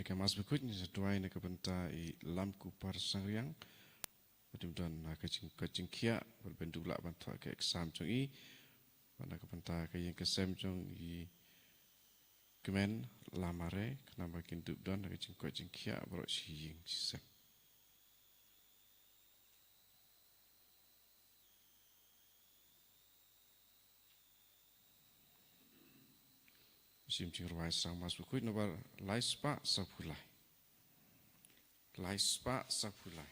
ni kamas berikut ni setuai ni kebentar i lam kupar sangyang. Mudah-mudahan kacing kia berbentuk lak bantuan ke exam cung i. Pada kebentar ke yang kesem cung i kemen lamare kenapa kintup dan kacing kia berok siying sisem. Sim cing ruai sang mas berikut nomor laispa sapulai. Laispa sapulai.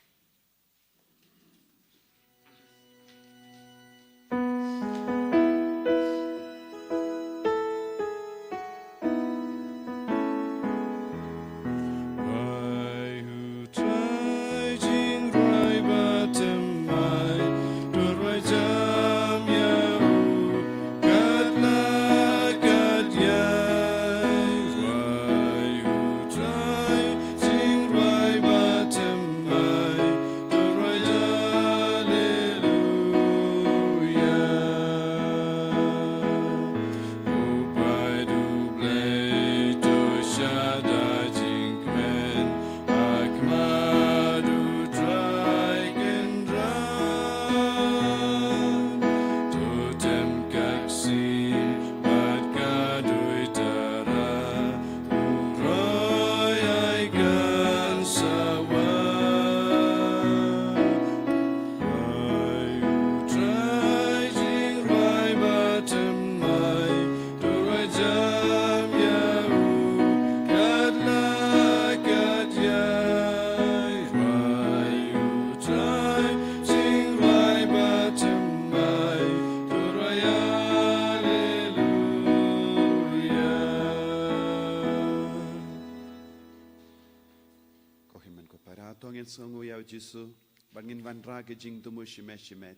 Songo yau Jisu, bangin vanra ke jing tumu shimet,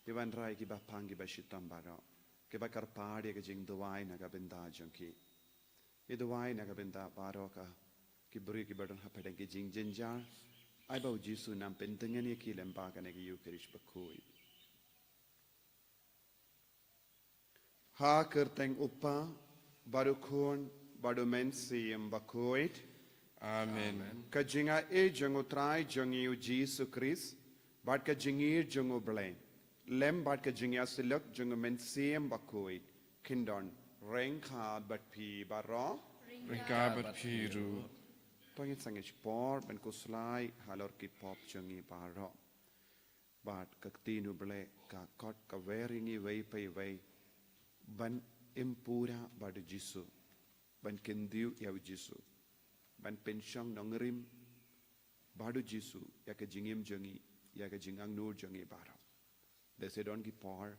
ke vanra ke bapang ke bashitam baro, ke bakar padi ke jing duwai naga benda jongki, ke duwai naga benda baro ka, ke beri ke badan hapadang ke jing jenjar, ai bau Jisu nam pentengan ye ki lembaga nege yu kerish bakui. Ha kerteng upa, baru kun, baru mensi yang bakuit. Amen. Kajinga jango trai jangi u Jesu Christ, bad kajingir jango blame. Lem bad kajinga siluk jango mensiem bakoi. Kindon rengka bat pi baro. Rengka bat pi ru. Tongit sangich por ben kuslai halor ki pop jangi baro. Bad kaktinu ble ka kot ka weringi wei pay wei. Ban impura bad Jesu. Ban kendiu yau Jesu. Ban pensyang nongrim badu Jisu ya ke jingim jangi ya ke jingang nur jangi barau. Desedon ki por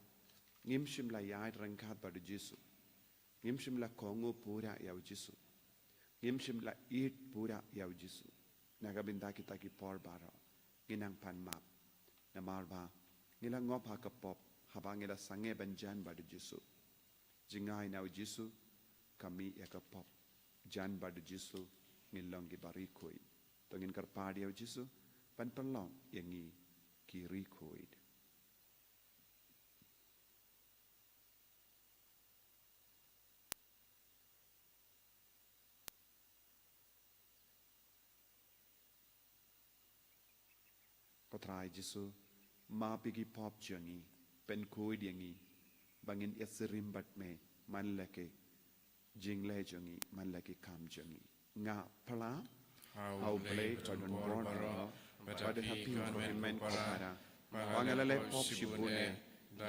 ngim shim la yai rangkat badu Jisu. Ngim shim la kongo pura ya Jisu. Ngim shim la eat pura ya Jisu. Naga binta kita ki por barau. Ginang pan map. Namar ba ngila ngop ha kapop haba ngila sange banjan badu Jisu. Jingai na Jisu kami ya kapop jan badu Jisu. Ngilong ki barikoi tongin karpadi au Jisu pan pelong yangi kirikoi patrai Jisu ma pigi pop jangi pen koi yangi bangin yasirim bat me man leke jingle jangi man leke kam jangi nga pala au blade on board pada happy men kopara wangalale pop shibune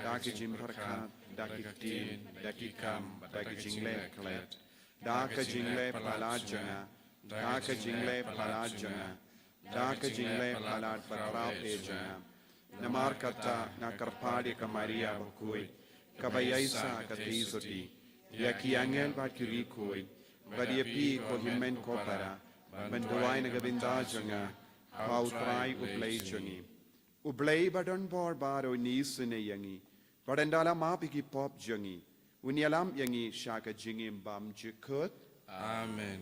daki jim harkat daki tin daki kam daki jingle klet daka jingle pala jana daka jingle pala jana daka jingle pala patrap e jana namar kata na karpadi ka Maria bakui kabayaisa katizoti yaki angel bakiri koi Badia pi ko himen ko para menduai na gabinda janga pau trai ublay jangi ublay badon bor baro ni sune yangi badandala ma piki pop jangi unyalam yangi shaka jingim bam jikut Amen.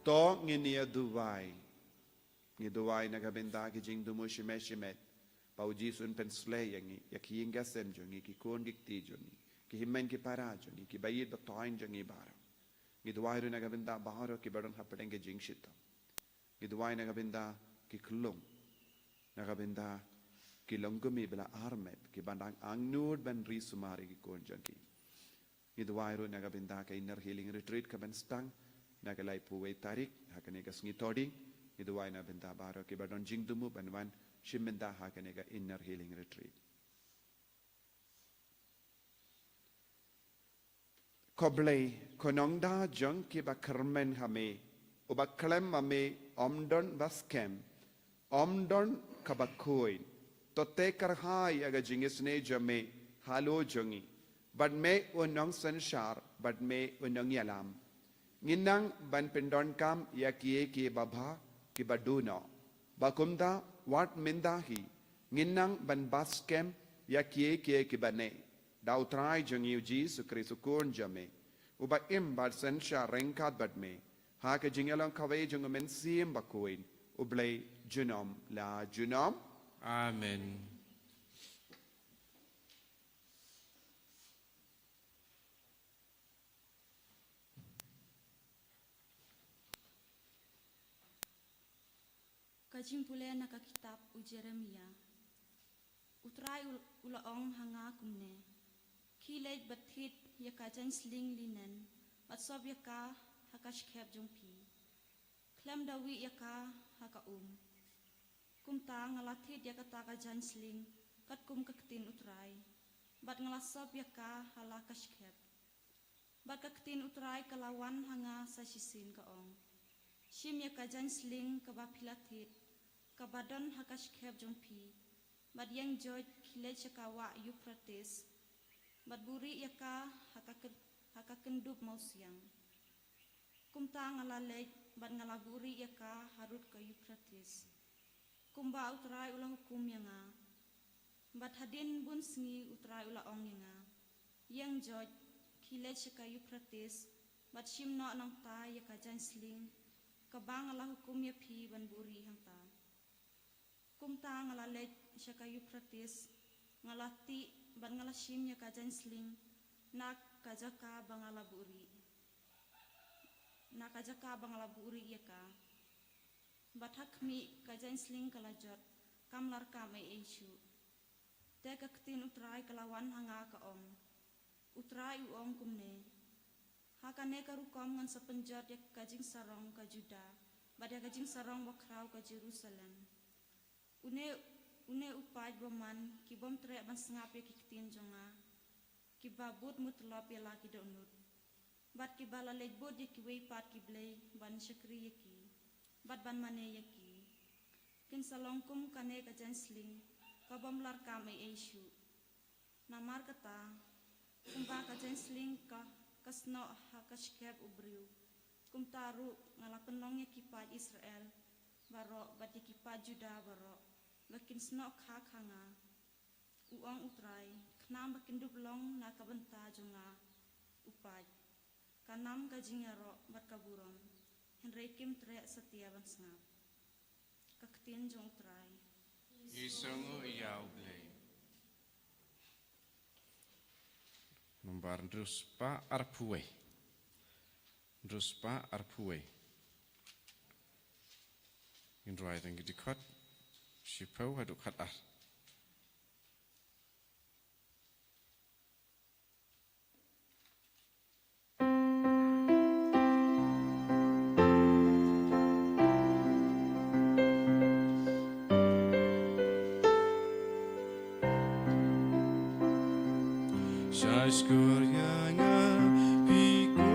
to nginia duway. Ngiduway nagabenda ki jing dumu shimet. Pau jisun penslay yangi. Yakiyin gasem jongi ki kun gikti jongi. Ki himmen ki para jongi. Ki bayid batoin jongi bara. Ngiduway ru nagabenda baharo ki baron hapateng ki jing shita. Ngiduway nagabenda ki klung. Nagabenda ki longgumi bila armet. Ki bandang angnud ban risumari ki kun jongi. Ngiduway ru nagabenda ka inner healing retreat ka ban stang. Nagalay puway tarik. Hakanega ngitoding. Ngiduway na benda baro ki badon jing dumu banwan. Shimenda hakanega inner healing retreat. Koblay konongda jong ki ba kermen hame. Uba klem hame omdon baskem. Omdon kabakoin. Tote karhai aga jingisne jame halo jongi. Bad me unong sanshar. Bad me unong yalam. Nginang ban pendon kam ya kie ki babha ki baduno. Bakumda wat mindahi. Nginang ban baskem ya kie ki bane. Dautrai jongi uji sukri sukun jame. Uba im bad sensha rengkat bad me. Haka jingalang kawai jong men sim bakuin. Ublay junom la junom. Amen. Kajimpule naka kitab u Jeremia. Utrai ulaong hanga kumne. Kilej bathit yaka jan sling linen. Batsob yaka hakashkep jungpi. Klem dawi yaka haka Kumta ngalathit yaka taka jan sling. Kat kaktin utrai. Bat ngalasob yaka halakashkep. Bat kaktin utrai kalawan hanga sa sisin kaong. Shim yaka jan sling kabapilathit. Kabadon hakashkep jongpi. Bad yang George kilej yakawa Euphrates. Bad buri yaka hakakendub mausiang. Kumta ngalalej bad ngalaburi yaka harut ka Euphrates. Kumba utrai ulah hukum yanga. Bad hadin bun sngi utrai ulah ong yanga. Yang George kilej yaka Euphrates. Bad shimno nang ta yaka jan sling. Kabang ngalah hukum yapi ban buri hangta. Kumta ngalalej syaka Euphrates ngalati ban ngalashim ya kajan sling nak kajaka bangalaburi yaka bathak mi kajan sling kalajot kamlar kame eshu te kaktin utrai kalawan hanga kaom utrai uong kumne hakane karukom ngan sepenjot yak kajing sarong ka Juda badya kajing sarong wakrau ka Jerusalem. Une upaj boman ki bom tre ban sengap ya kiktin jonga ki babut mutlop ya laki donut bat ki bala lejbot ya ki wei pat ki blay ban syakri ya ki bat ban mane ya ki kin salongkum kane ka jansling ka bom lar kam ai eshu namar kata kumpa ka jansling ka kasno ha kashkep ubriu kum taru ngalapenong ya ki paj Israel baro bat ya ki paj Juda baro bakin snok hak hanga uang utrai knam bakin dublong na kabenta jonga upaj kanam kajingaro bat kaburom henrekim tre setia ban sngap kaktin jong utrai Isongo iau blay. Nombar druspa arpuwe. Druspa arpuwe. Indrai tangi dikot. Shipau haduk hatar. Shashkur yanga piku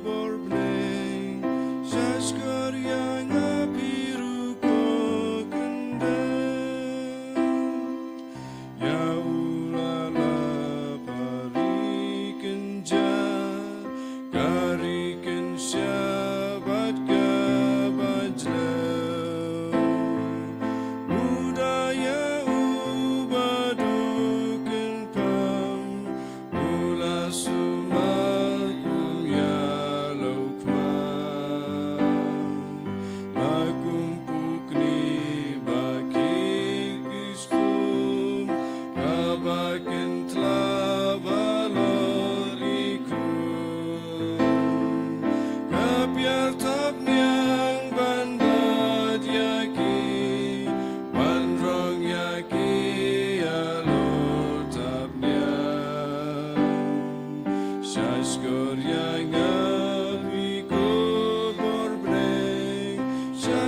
borblay. Shashkur yanga piru ko kende. Ya ulala parikan jar, karikan syabat kabajlau. Budaya ubadukan pam, ula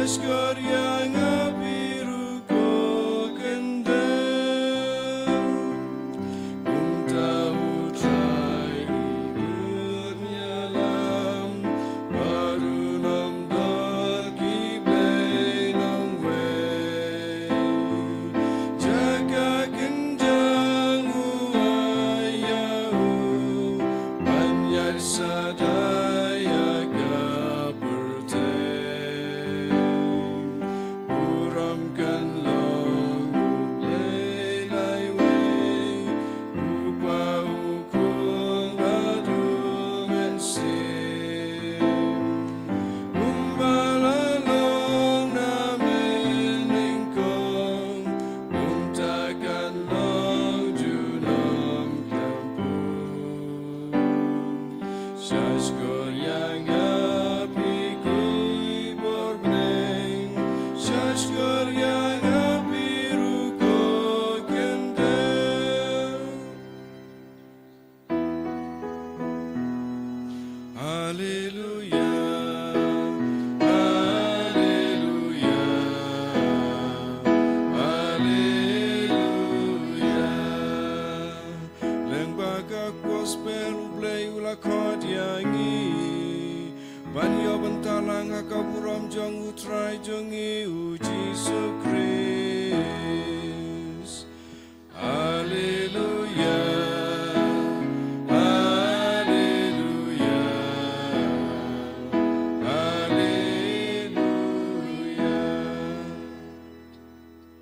Syashkur yang biru ko kendang Untahu trai ikutnya lam Baru nam daki blay nong way Jaga kendang uayahu Banyak sadaya Banyo bentalang akaburam jong utrai jongi Jesu Christ. Haleluya, haleluya, haleluya.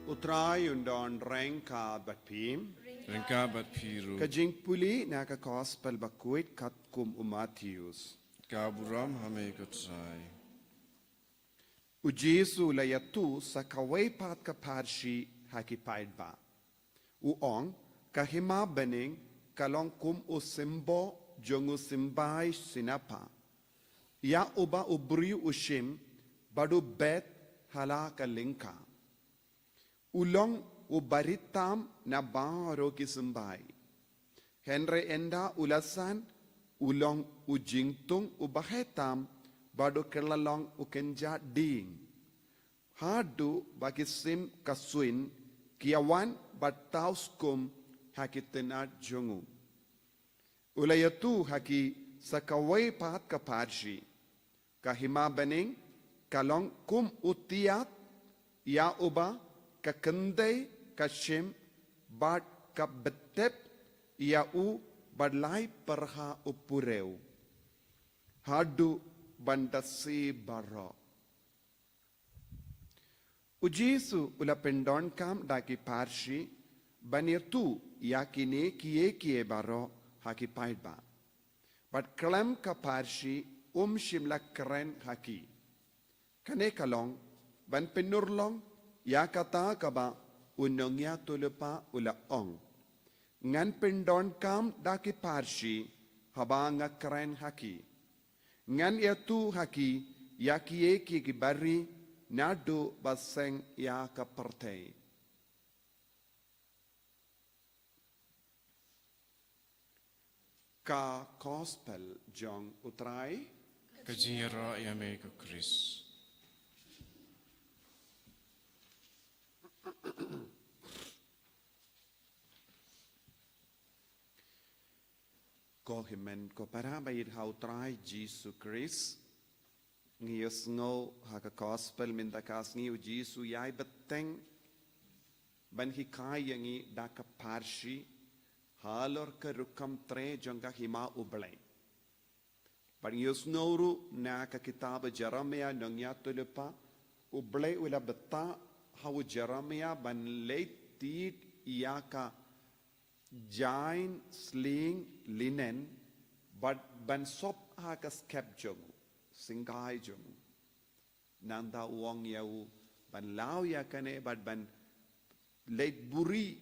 Utrai undon rengka batpim. Rengka bat piru. Kajing puli na ka gospel bakuit kat kum Matthews. Kaburam hame kutrai. Jesu layatu sa kaway pat ka parshi hakipaid ba. Uong kahima bening kalong kum usimbo jongu simbay sinapa. Ya uba ubri ushim badu bet hala kalingka. Ulong ubaritam na baro kisimbay. Henry enda ulasan ulong ujingtung ubahetam bado kelalong ukenja ding. Hadu bagi sim kasuin kiawan batauskum hakitenat jongu. Ulayatu haki sakaway pat kaparshi. Kahima bening kalong kum utiat ya uba kakenday kashim bad kabetep ya u badlai perha upureu. Hadu bandasi baro. Ujisu ula pendon kam daki parshi banirtu yakine kie baro haki paidba. But klam ka parshi shimla kren haki. Kane kalong ban penurlong yakata kaba unongya tulupa ula ong. Ngan pendon kam daki parshi habanga kren haki. Ngan yatu haki yakie ki bari nadu baseng ya kaparte. Ka gospel jong utrai Kajira yame ko Chris. ko himen ko para bayid hautrai Jesu Christ ngiyos ngo haka gospel mintakas ngi Jesu yai beteng ban hikai yangi daka parshi halor ka rukam tre jonga hima ublay ban ngiyos ngoru na ka kitab Jeremia nongya tulepa ublay ula betta hawu Jeremia ban late tit iyaka jain sling linen but ban sop haka skep jongu singai jongu nanda uang yau ban lau ya kane but ban late buri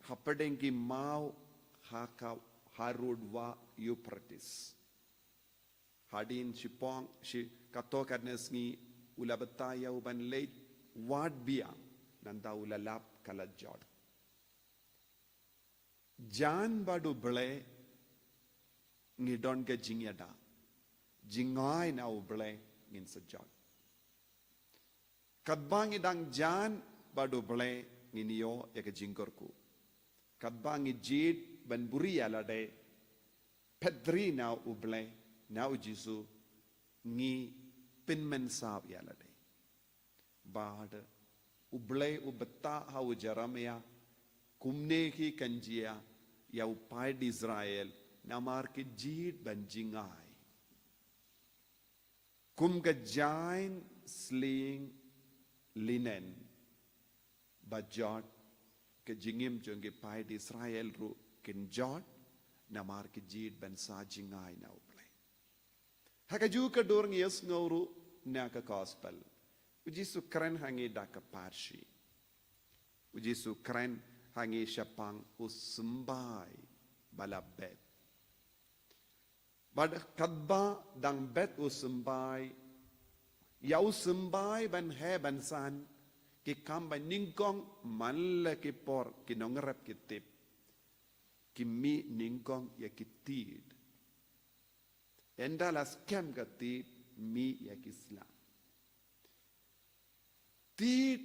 hapadengi mau haka harudwa Euphrates hadin shipong shi katokarnes ngi ulabata yau ban late wad bia nanda ulalap kalajod Jan badu ble ngidon ke jingyada jingai na uble ngin sejak Kadbangi dang jan badu ble nginio ya ke jingkorku. Kadbangi jid ban buri ala de pedri na uble na ujisu ngi pinmen sab ala de. Bad uble ubetta hau jaramya kumne ki kanjia ya upai di Israel namar ke jid ban jingai. Kum ka jain sling linen bajot ke jingim jonge pai di Israel ru ken jot namar ke jid ban sa jingai na uble. Haka ju ka dorng yes nguru na ka gospel. Uji su kren hangi da ka parshi. Uji su kren hangi syapang usumbai balabet. Bad kadba dang bet usumbai ya usumbai ban he ban san ki kam ban ningkong man le ki por ki nongrep ki tip ki mi ningkong ya ki tid endalas kem ka tid mi ya ki sla tid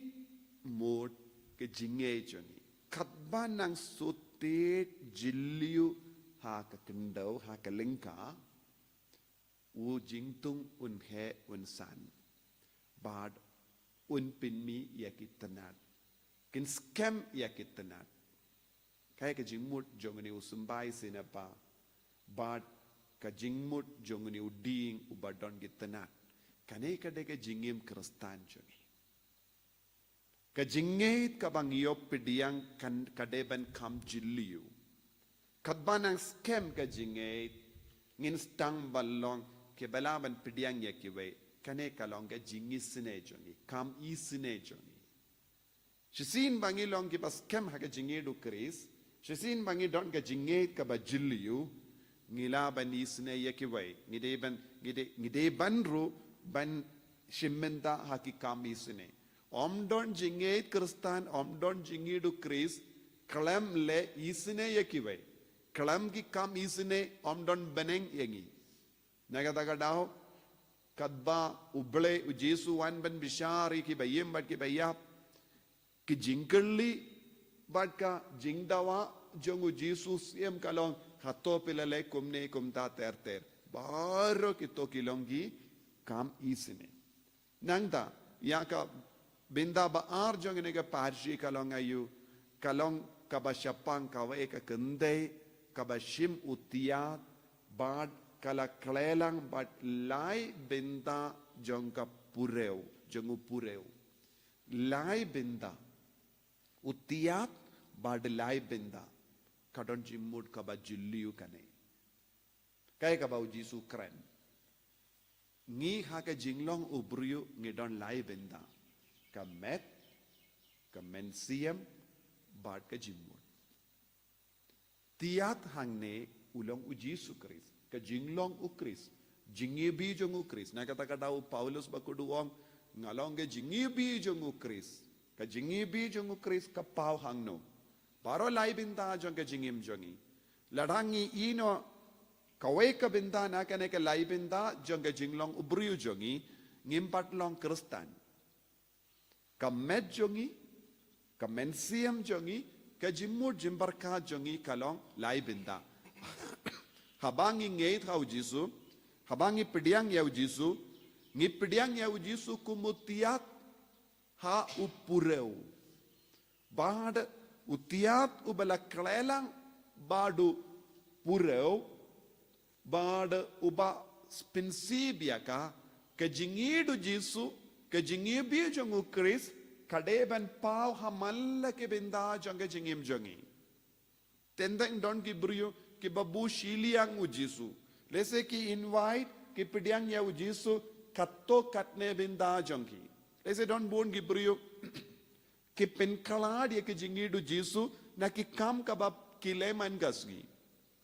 mod ke jinge joni kadba nang sutit jiliu ha ka kendau ha ka lingka u jingtung un he un san bad un pin mi ya kitanat kin scam ya kitanat kaya ka jingmut jongni usumbai sinapa bad ka jingmut jongni uding ubadon kitanat kane ka de ka jingim kristan joni ka jingait ka bang yop pidiang kan kadeban kam jiliu kadbanang scam ka jingait ngin stang balong ke balaban pidiang ya kiwe kane kalong ka jingi sine joni kam i sine joni shisin bangi long ki pas scam ha ka jingi du kris shisin bangi don ka jingait ka ba jiliu ngila ban i sine ya kiwe ngide ban ru ban shimmenta ha ki kam i sine om don jingait kristan om don jingi du kris kalam le i sine ya kiwe kalam ki kam isine om don beneng yengi nagadaga dao kadba uble u Jesu wan ben bishari ki bayem bat ki bayap ki jingkerli bat ka jingdawa jongu Jesu siem kalong hato pilale kumne kumta ter baro ki to kilongi kam isine nangda ya ka binda ba ar jongi nega parshi kalong ayu kalong kabashapang kawa ka kende kabashim utiat bad kala klelang bad lai benda jongka pureu jongu pureu lai benda utiat bad lai benda kadon jimud kaba julliu kane kay kaba Jesu kren ngi haka jinglong ubriu ngidon lai benda kamet kamensiam bad ka jimud tiat hangne ulong u Jesu Kris ka jinglong u Kris jingi bi jong u Kris na kata kata u Paulus bakuduong ngalong ke jingi bi jong u Kris ka jingi bi jong u Kris ka pau hangno paro lai binta jong ka jingim jongi ladangi ino kawe ka binta na kane ka lai binta jong ka jinglong u briu jongi ngimpat long kristan ka met jongi ka mensiam jongi ka jimur jimbarka jongi kalong lai binda habangi ngeit hau Jesu habangi pidiang ya Jesu ngi pidiang ya Jesu kumutiat ha upureu bad utiat ubala klelang badu pureu bad uba spinsibia ka jingidu Jesu ka jingibi jongu Kris kadeban pau hamalla ke benda jonge jingim jongi tendang don ki brio ki babu shiliang u Jesu lese ki invite ki pidiang ya u Jesu katto katne benda jongi lese don bon ki brio ki pen kalad ya ki jingi du Jesu na ki kam kabab ki leman gasgi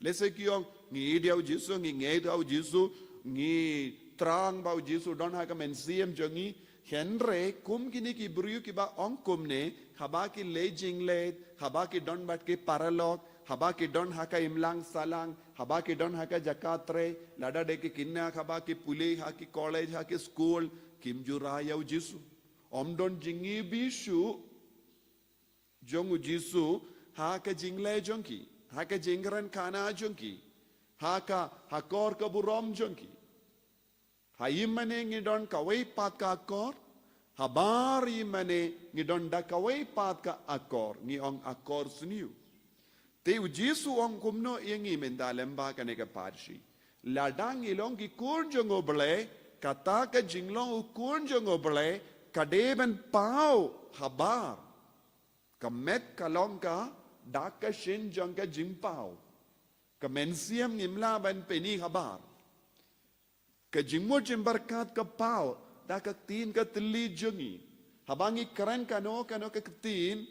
lese ki yong ngi dia u Jesu ngi ngei da u Jesu ngi trang ba u Jesu don ha ka men siem jongi Henry kum kini ki brio ki ba ong kumne haba ki le jingle haba ki don bat ki paralog haba ki don haka imlang salang haba ki don haka jakatre lada de ki kinna haba ki puli ha ki college ha ki school kim jura ya Jesu don jingi bisu jongu jisu ha ka jingle jonki ha ka jingran kana jonki ha ka hakor ka burom jonki ha imane ngidon kawai pat ka akor habar imane ngidon da kawai pat ka akor ngi ong akor suniu te u jisu ong kumno yengi mendalem ba ka ne ka parshi ladang ilong ki kun jongo ble kata ka jinglong u kun jongo ble kadeben pau habar kamet kalong ka daka shin jong ka jimpau kamensiam ngimla ban peni habar ka jingmo jimbarkat ka pau daka tin ka tili jongi habangi keren kano ka tin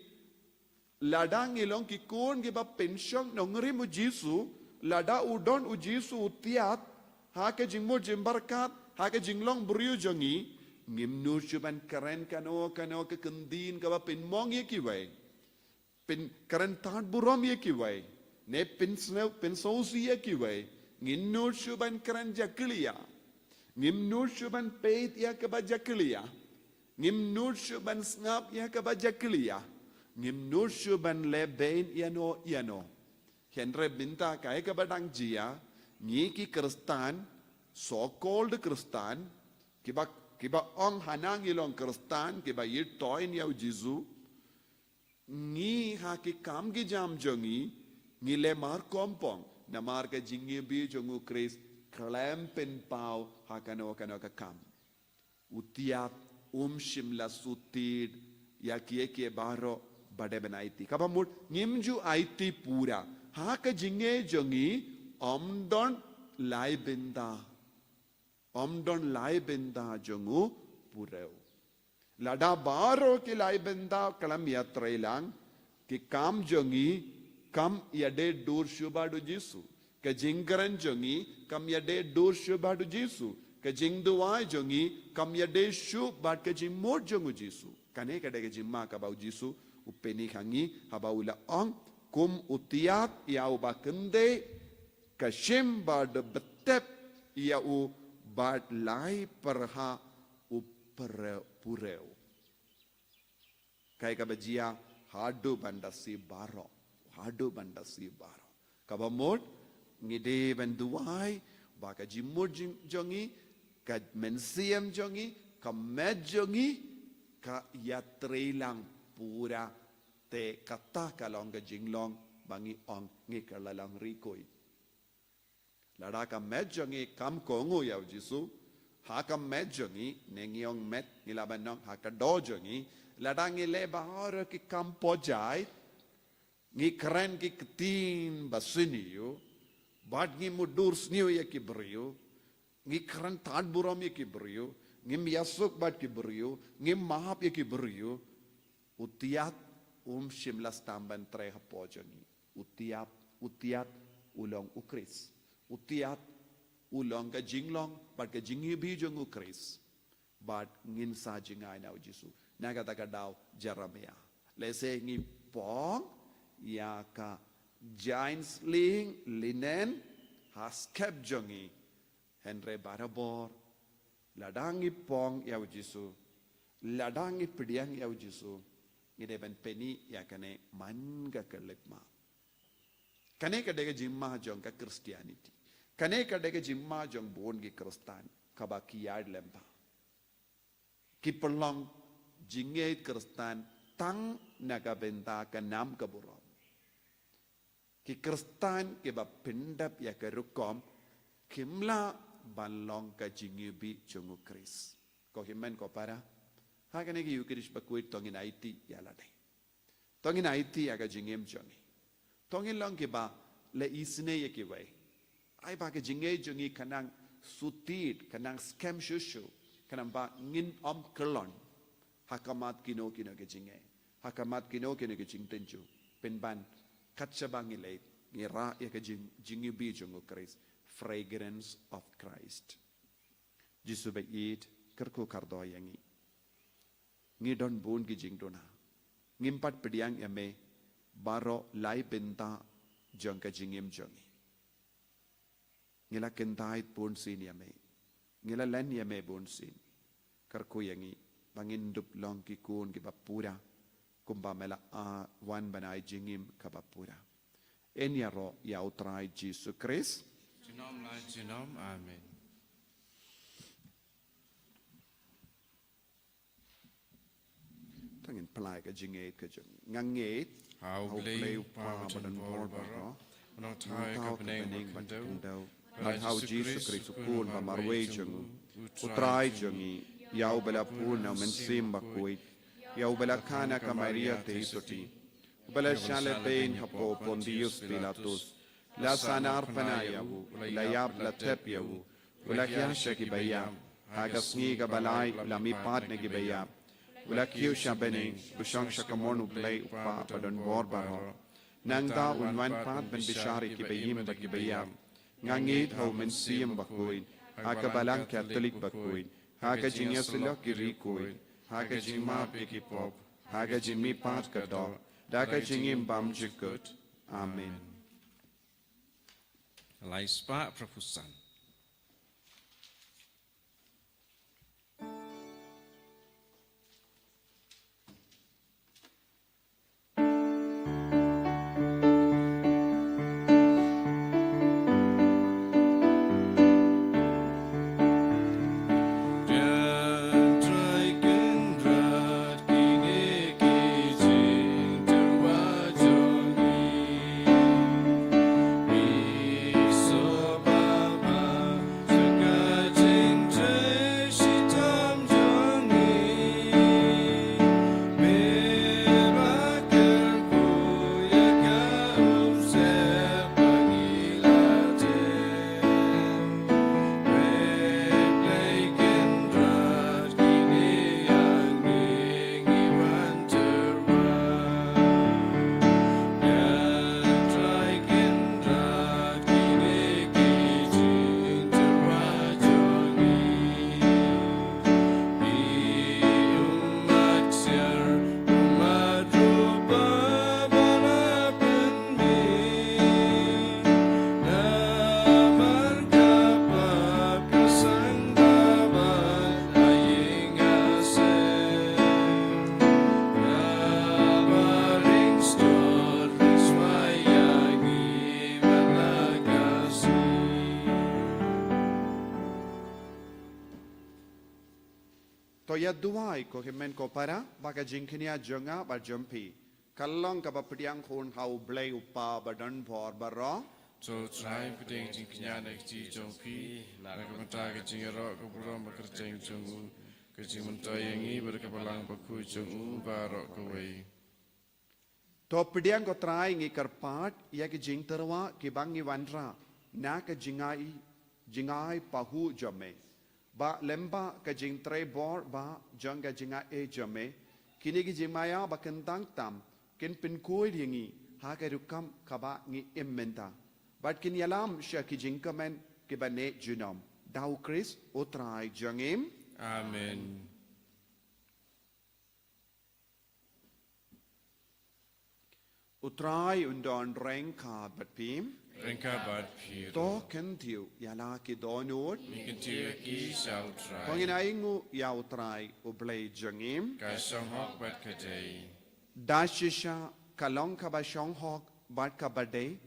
ladang ilong ki kun ki ba pensyong nongri mu jisu lada udon u jisu utiat ha ka jingmo jimbarkat ha ka jinglong buriu jongi ngimnu chuban keren kano ka kendin ka ba penmong ye ki wai pen keren tat burom ye ki wai ne pen sousi ye ki wai nginnu chuban keren jakliya ngimnu chuban peit ya ka ba jakliya ngimnu chuban snap ya ka ba jakliya ngimnu chuban lebein yano henre binta kai ka ba dang jia ni ki kristan so called kristan kiba ong hanang ilong kristan kiba yitoin yaw jisu ngi ha ki kam gi jam jongi ngi le mar kompong na mar ka jingi bi jongu kris klempen pau ha kano ka kam utiap shimla sutid ya kie baro bade benaiti kaba mut ngimju aiti pura ha ka jinge jongi omdon lai benda jongu pureu lada baro ki lai benda kalam yatrailang ki kam jongi kam yade dur shuba du jisu ka jingran jongi kam yade dur shuba du jisu ka jingduai jongi kam yade shu bat ka jingmor jongu jisu kane ka de jimma ka bau jisu upeni khangi habaula ong kum utiat ya uba kende ka shim ba de betep ya u bat lai perha pureu kai kabajia hadu bandasi baro kabamot ngide benduai baka jimur jongi ka mensiam jongi ka med jongi ka yatrelang pura te kata kalong ka jinglong bangi ong ngikalalang rikoi lada ka med jongi kam kongo yaw jisu ha ka med jongi nengiong met nilaban nong ha ka do jongi lada ngi le bahar ki kam pojai ngi keren ki ketin basiniu bad ngi mudur sniu ya ki brio ngi keren tad buram ya ki brio ngi miasuk bad ki brio ngi mahap ya ki brio utiat shimla stamban tre ha pojongi utiat ulong ukris utiat ulong ka jinglong bad ka jingi bi jong ukris bad ngin sa jingai na jisu naga taka daw Jeremia lese ngi pong ya ka giants ling linen haskep jongi henre barabor ladangi pong ya jisu ladangi pidiang ya jisu ngide ben peni ya kane manga kelepma kane kadega jimma jong ka Christianity kane kadega jimma jong bon gi kristan kabaki yard lempa kipelong jinge kristan tang nagabenta ka nam kaburom ki kristan ke ba pindap ya ka rukom kimla banlong ka jinge bi chungu kris ko himen ko para ha kane ki yukirish ba kuit tongin IT ya la dai tongin IT ya ka jingem jongi tongin long ke ba le isne ye ke wai ai ba ka jinge jongi kanang sutit kanang scam shushu kanang ba ngin om kelon hakamat kino ke jinge hakamat kino ke jingtenju penban katchabang ilay ngira ya ka jingi bi jongo Christ fragrance of Christ jisu ba it kerko kardo yangi ngidon bon gi jingdona ngimpat pediang yame baro lai benta jong ka jingim jongi ngila kentait bon sin yame ngila len yame bon sin kerko yangi bangin dup long ki kun ki bapura kumba mela a wan banai jingim ka bapura enya ro ya utrai Jesus Christ Jinom lai jinom, amen. tangin plai ka jingate ka jing nganget Hau blei pa badan bor baro. Nong thai ka peneng bakandau. Nang hau Jesus Christ kun ba marway jung utrai jungi yau bela pun na mensim bakui yau bela kana ka Maria te isoti bela shale bein hapo Pontius Pilatus la sanar panayawu la yab la tepyawu la kyasha ki bayam hagasngi ka balai la mi patne ki bayam la kyusha bening busang shakamonu play upa padon bor baro nang da unwan pat ben bishari ki bayim ba ki bayam ngangit hau mensiam bakuin haka balang Catholic bakuin haka jinya sulok ki rikuin haka jingma ki pop haka jimi pat ka do daka jingim bam jikut amen Lai spa prapusan. ya duai ko himen ko para baga jingkhinia jonga ba jompi kallong ka ba pdiang khun hau blai upa ba dan bor ba ro So try putting jinknya nek ji jongpi nak menta ke jingero ko buram bekerjeng jongu ke jimenta yangi berkepalang baku jongu barok ko wei to pdiang ko trai ngi karpat ya ke jing terwa ki bangi wanra na ka jingai pahu jome ba lemba ka jing tre bor ba janga jinga e jome kini ki jimaya ba kentang tam ken pin koi yangi ha ka rukam kaba ngi immenta But kin yalam sha ki jinkamen ki bane junom. Dau Chris utrai jangim. Amen. Utrai undon rengka bat pim. Rengka bat pir. To kentiu yala ki donut. Mikentiu ki shall try. Pangin aingu ya utrai ublay jangim. Ka song hok bat kadei. Dashisha kalong ka ba shong hok bat ka badai.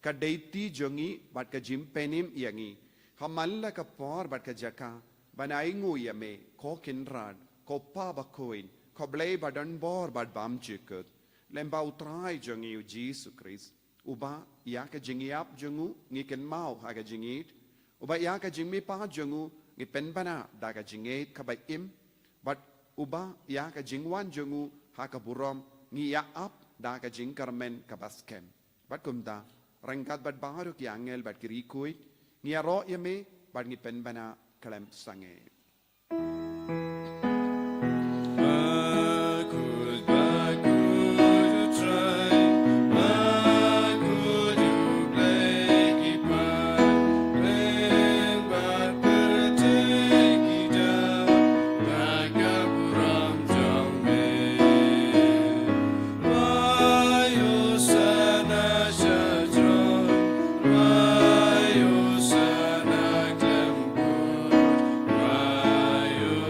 Ka deiti jongi bat ka jimpenim yangi hamalla ka por bat ka jaka banaingu yame ko kinrad ko pa bakoin ko blay badan bor bat bam chikut lemba utrai jongi u Jesus Christ uba ya ka jingiap jongu ngi ken mau ha ka jingit uba ya ka jingmi pa jongu ngi penbana da ka jingit ka ba im bat uba ya ka jingwan jongu ha ka burom ngi ya ap da ka jingkarmen ka baskem bat kumta Rangkat bat baru ki angel bat kiri kuit ni aro yame bat ngi pen bana kalem sange Rayo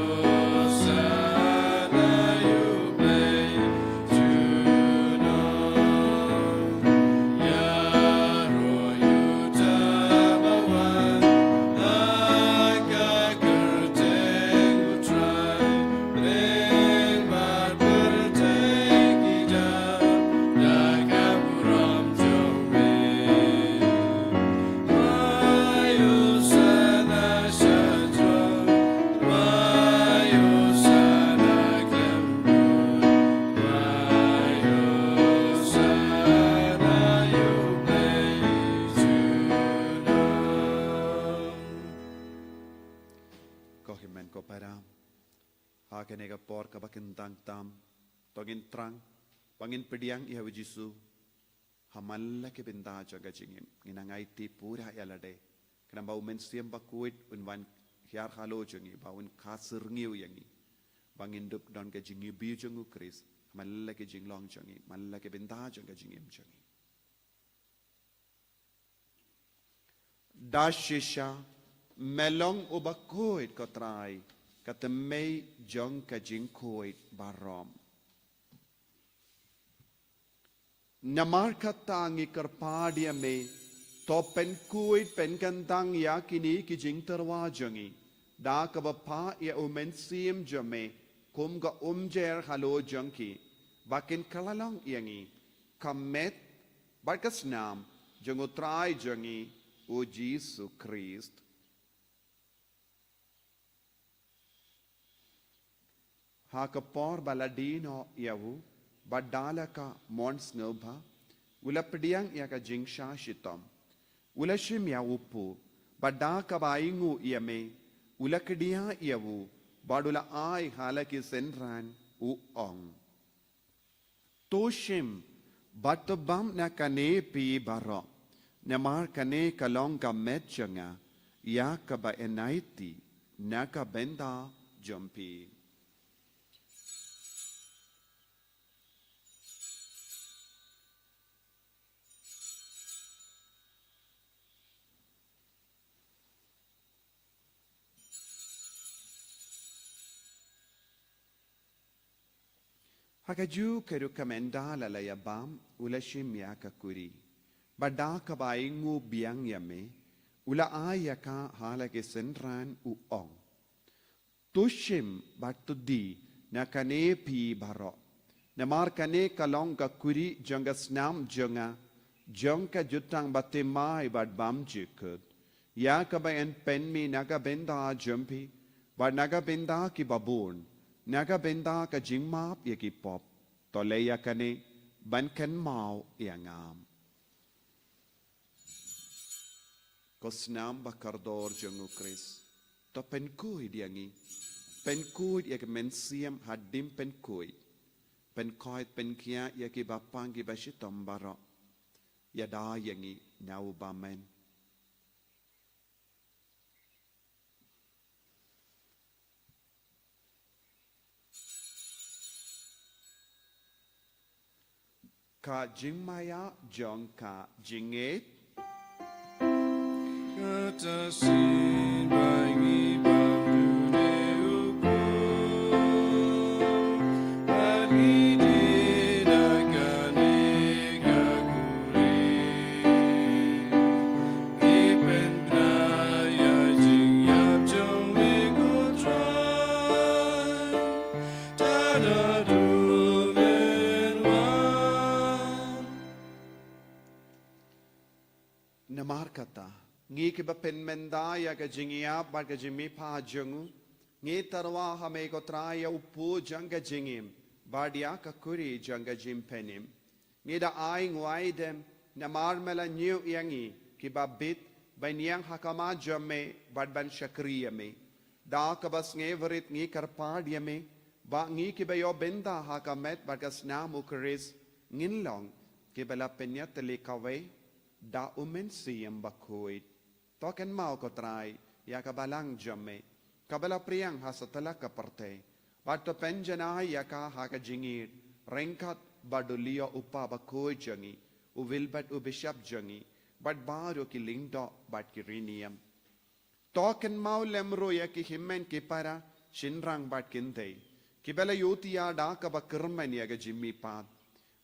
anega por ka bakin tang tam togin trang bangin pediang ia Jisu hamalla ke benda jaga jingim nginangai ti pura yalade kana bau men siam bakuit unwan hiar halo jengi baun kasir ngiu yangi bangin dup don ke jingi bi jengu Kris malla ke jinglong jengi malla ke benda jaga jingim jengi dashisha melong ubakuit kotrai katemei jong ka jingkuit barom namar katangi kerpadia me to pen kuit pen kantang yakini ki jing terwajangi da ka bapa ya umen sim jame kum ga umjer halo jangki bakin kalalong yangi kamet barkas nam jangutrai jangi o Jesu Christ ha kapor baladino yawu badalaka mons ngobha ulapdiang yaka jingsha shitam ulashim ya upu badaka baingu yame ulakdia yawu badula ai halaki senran u ong toshim batbam na kane pi baro namar kane kalong ka metchanga yakaba enaiti naka benda jumpi Hakaju keru kamenda lalaya bam ulashim yaka kuri badaka baingu biang yame ula ayaka halake senran u ong tushim batudi nakane pi baro namar kane kalong ka kuri janga snam janga jangka jutang batemai bad bam jikut yaka ba en penmi naga benda jumpi bad naga benda ki babun naga benda ka jingmap yaki pop toleya kane bankan mau yangam kosnam bakardor jangu Kris to penkui diangi penkui yak mensiam hadim penkui penkoit penkia yaki bapangi bashitom baro yada yangi nau bamen ka jingmaya jong ka jinget kata sin bangi bamune uku bagi dinagane gaguri ipen daya jing yap jong liku try tada du men wan namar kata ngi ke bapen menda ya ka jingia bar ka jimi pha jangu ngi tarwa hame ko traya upu janga jingim badia ka kuri janga jim penim ngi da ai ngwai dem namar mela new yangi ki babit banyang hakama jamme badban shakriya me da ka bas nge verit ngi karpad yame ba ngi ki bayo benda hakamet bagas namu Kris nginlong ki bala penyat le kawe da umen siyam bakuit token mau ko try ya kabalang jamme kabala priang hasatala kaparte bato penjana ya ka haka jingir renkat badulio upa bakoi jangi u wilbat u bishop jangi but baro ki lingdo but ki rinium token mau lemro ya ki himmen ki para shinrang but kinte ki bela yutia da ka bakirman ya ga jimmi pat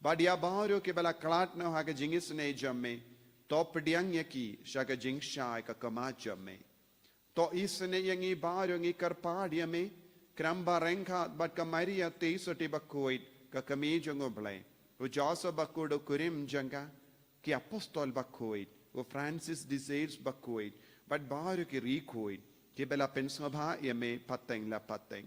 badia baro ki bela klat no haka jingis ne jamme to pediang yaki shaga jingsha ka kamacha me to isne yangi baro ngi karpadia me kramba renka bat ka maria te soti bakoit ka kami jongo ble o josa bakudo kurim janga ki apostol bakoit o Francis de Sales bakoit but baro ki rikoit ki bela pensabha yame pateng la pateng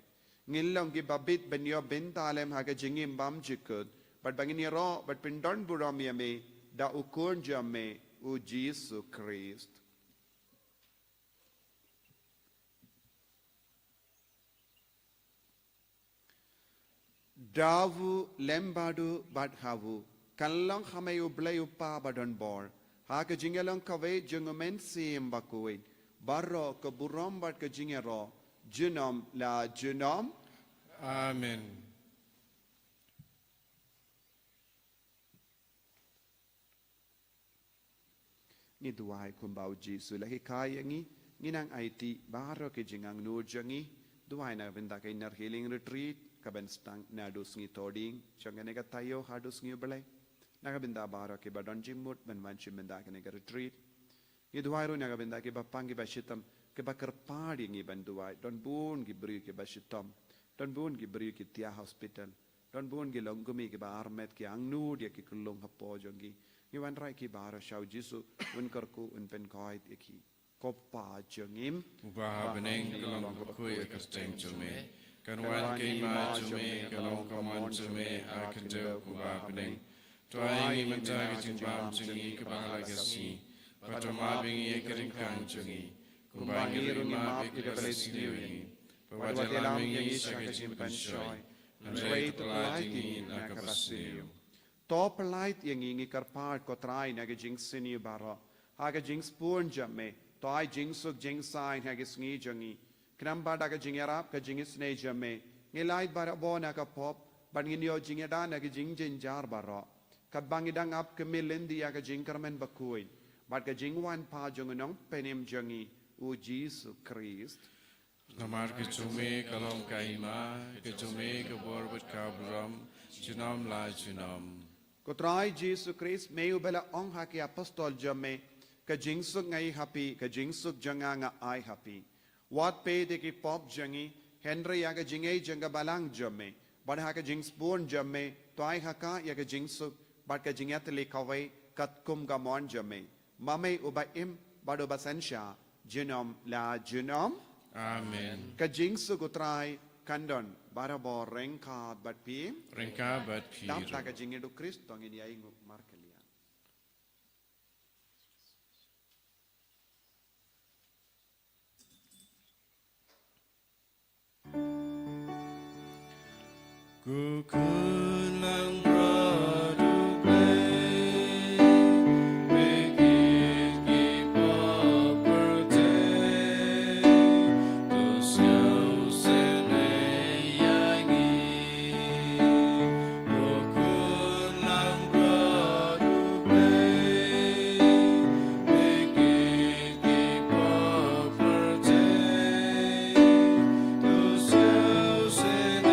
ngilong ki babit benyo bentalem haga jingim bam jikut but bangini ro but pindon buram yame da ukun jamme o Jesu Christ Davu lembadu badhavu. Kanlang hamayu blayu pa badan bor. Haka jingalang kawe jungumen sim bakuin. Barro ke buram bat ke jingero. Junam la junam. Amen. Ni duai kumbau Jesu lahi kaya ngi. Nginang IT barro ke jingang nujangi. Duai na benda ke inner healing retreat. Kaban stang na dus ngi toding. Jangan nega tayo hadus ngi belai. Nagabinda bara ke badon jimut ben wanchi benda ke nega retreat. Ngi duai ro nagabinda ke bapang ke bashitam ke bakar padi ngi ban duai don bun ke beri ke bashitam don bun ke beri ke tia hospital don bun ke longgumi ke ba armet ke angnu dia ke kulung hapo jongi ngi wan rai ke bara shau Jesu un karku un pen kait eki kopa jongim Ubah beneng kelong kukui kerteng jume. Kanwan kima jume kelong kamon jume akan jauh ubah beneng. Tuai ngi mentah kejumbam jungi kebangla gasi. Patama bingi keringkang jungi. Kumbangi rumah kebalik sendiri. Pawadalam yang sakajim panshoy. Andrei telah tinggi nakapasiu. Top light yang ingi karpart kotrai naga jing sini bara. Haga jing spoon jamme. Toai jing suk jing sign haga sngi jangi. Kenamba daga jing arab ka jing snei jamme. Ngilait bara bo naga pop. Bangin yo jing ada naga jing jinjar bara. Kabangi dang up ke milindi haga jing karmen bakuin. Bat ka jing wan pa jungunong penim jangi. O Jesus Christ. Namar kejume kelong kaima. Kejume keborbat kabram. Junam la junam. Kotrai Jesus Christ meu bela ong haki apostol jamme. Ka jing suk ngai happy. Ka jing suk janga nga ai happy. Wat pe de ki pop jangi. Henry yaga jingai janga balang jamme. Bad haka jing spoon jamme. Toai haka yaga jing suk. Bad ka jingat le kawai. Kat kum gamon jamme. Mame uba im. Bad uba sensha. Junam la junam. Amen. Ka jing suk utrai. Kandon. Barabor rengka bat pi. Ringka bat Dap piru. tak ka jing edu Christ. Tong ini ay markelian. Kukun lang produk Bikit kipa pertei Tus yau seneyangi Kukun lang produk Bikit kipa pertei Tus yau seneyangi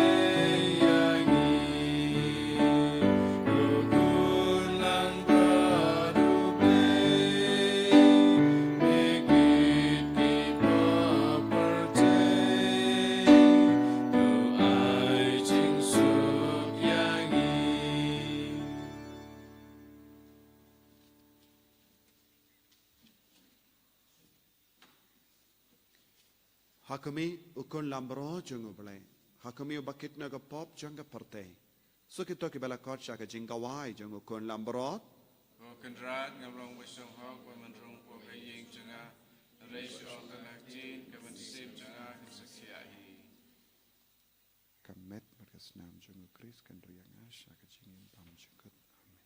Hakami ukun lambro jungu bele. Hakami ubakit naga pop janga parte. So kito ki bela kot shaka jingawai jungu ukun lambro. Kendrat ngablong wisong hok pamanrung po kaying janga ratio kalaktin kamantisip janga kasaksiyahi. Kamet berkas nam jungu Kris kendriang asha ka jingin pam jukut. Amen.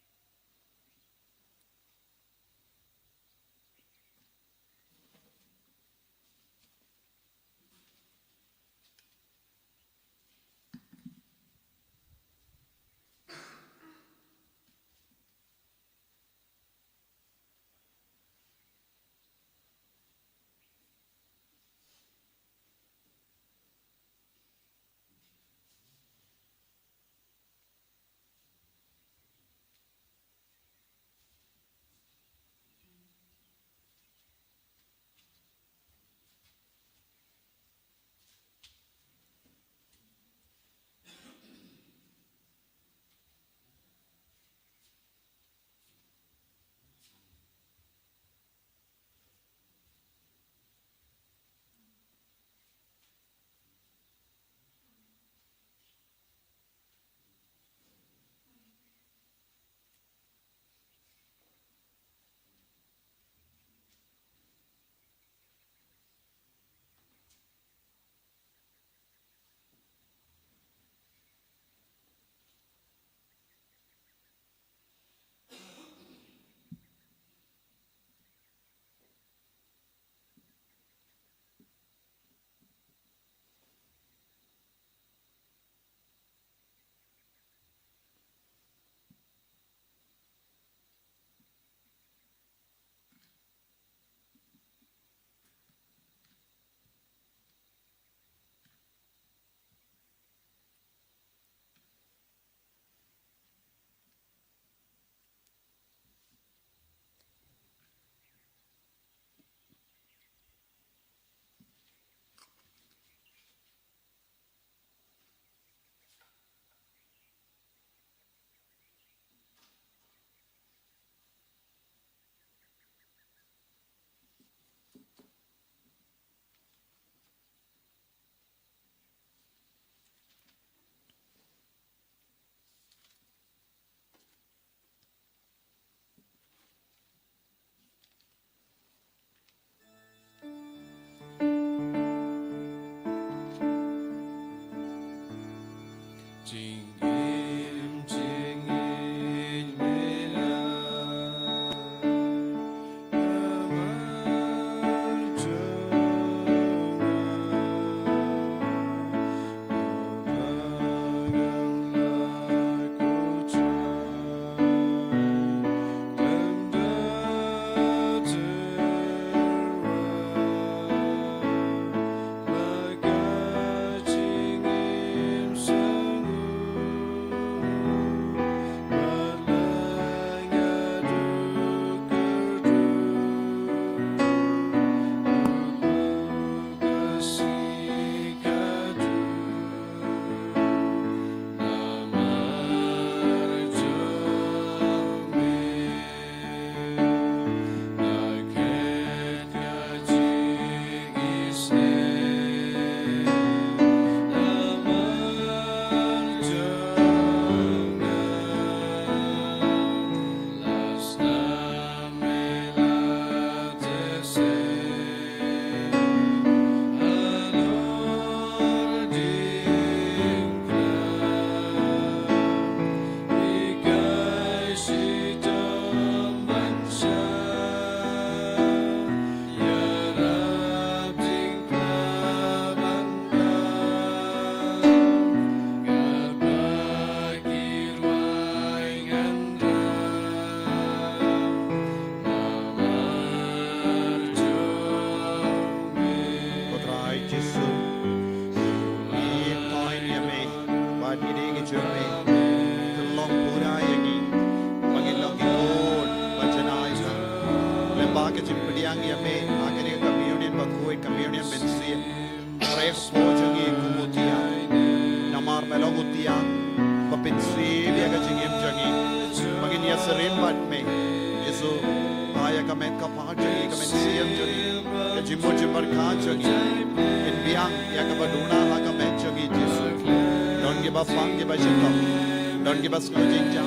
Don't give us no ginger.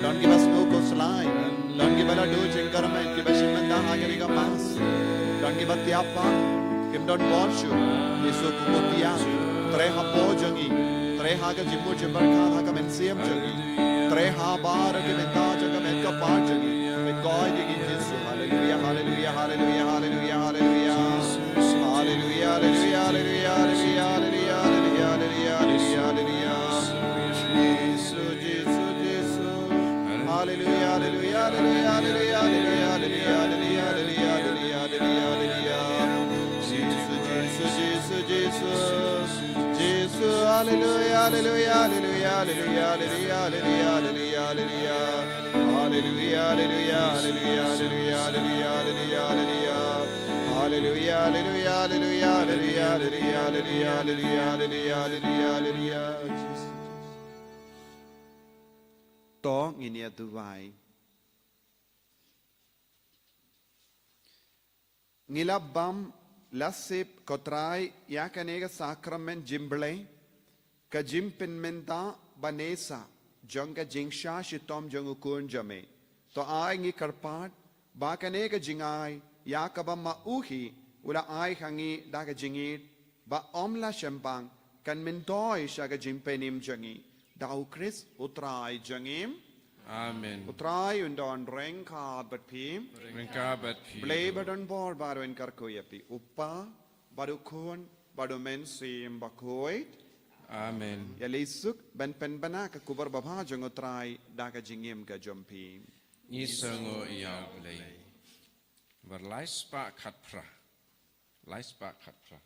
Don't give us no coastline. Don't give us a do government. Give us shimanda hagariga mas. Don't give us the appa. Give don't wash you. Yesu kumotia. Treha pojangi. Treha ka jimu jibarka haga mensiam jangi. Treha bar ke menta jaga menka parjangi. With God you give Yesu. Hallelujah, hallelujah, hallelujah, hallelujah, hallelujah. Hallelujah, hallelujah, hallelujah, hallelujah, hallelujah, hallelujah, hallelujah, hallelujah. Hallelujah, hallelujah, hallelujah, hallelujah, hallelujah, hallelujah, hallelujah, hallelujah, hallelujah. Jesus, Jesus, Jesus, Jesus, hallelujah, hallelujah, hallelujah, hallelujah, hallelujah, hallelujah, hallelujah. Hallelujah, hallelujah, hallelujah, hallelujah, hallelujah, hallelujah, hallelujah. Hallelujah, hallelujah, hallelujah, hallelujah, hallelujah, hallelujah, hallelujah, hallelujah, hallelujah. To nginia tuwai ngilabam lasip kotrai yakanega sakrament jimble ka jimpin menta banesa jonga jingsha shitom jongukun jame to ai ngi karpat bakanega jingai yakabam mauhi ula ai hangi daga jingit ba omla shambang kan mentoi shaga jimpenim jangi Dau Chris utrai jangim. Amen. Utrai undon rengka bat pim. Rengka bat pim. Blay badon bor baru enkar koyapi. Uppa baru kun baru mensim bakoit. Amen. Yalisuk ben pen bana ka kubar babha jang utrai daga jingim ka jompim. Isango iya blay. Verlais pa khatpra. Lais pa khatpra.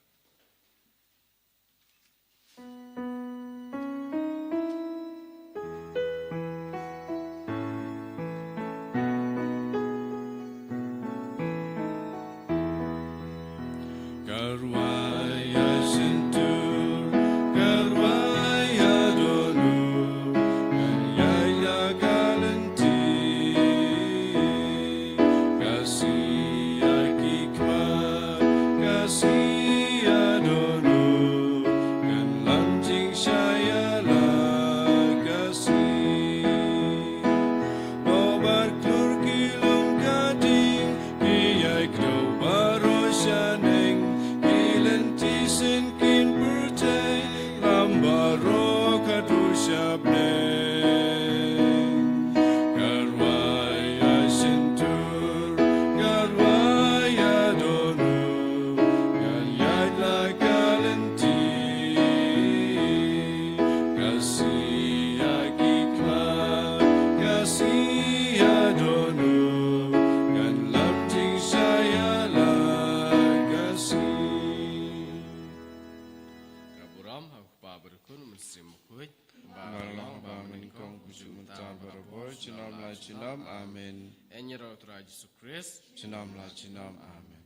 Kasih adonu kan lanjing simukui. Malang ba meningkong kujuk muta baraboy, cinam la cinam, amin. Enyero tura Yesus Kristus. Cinam la cinam, amin.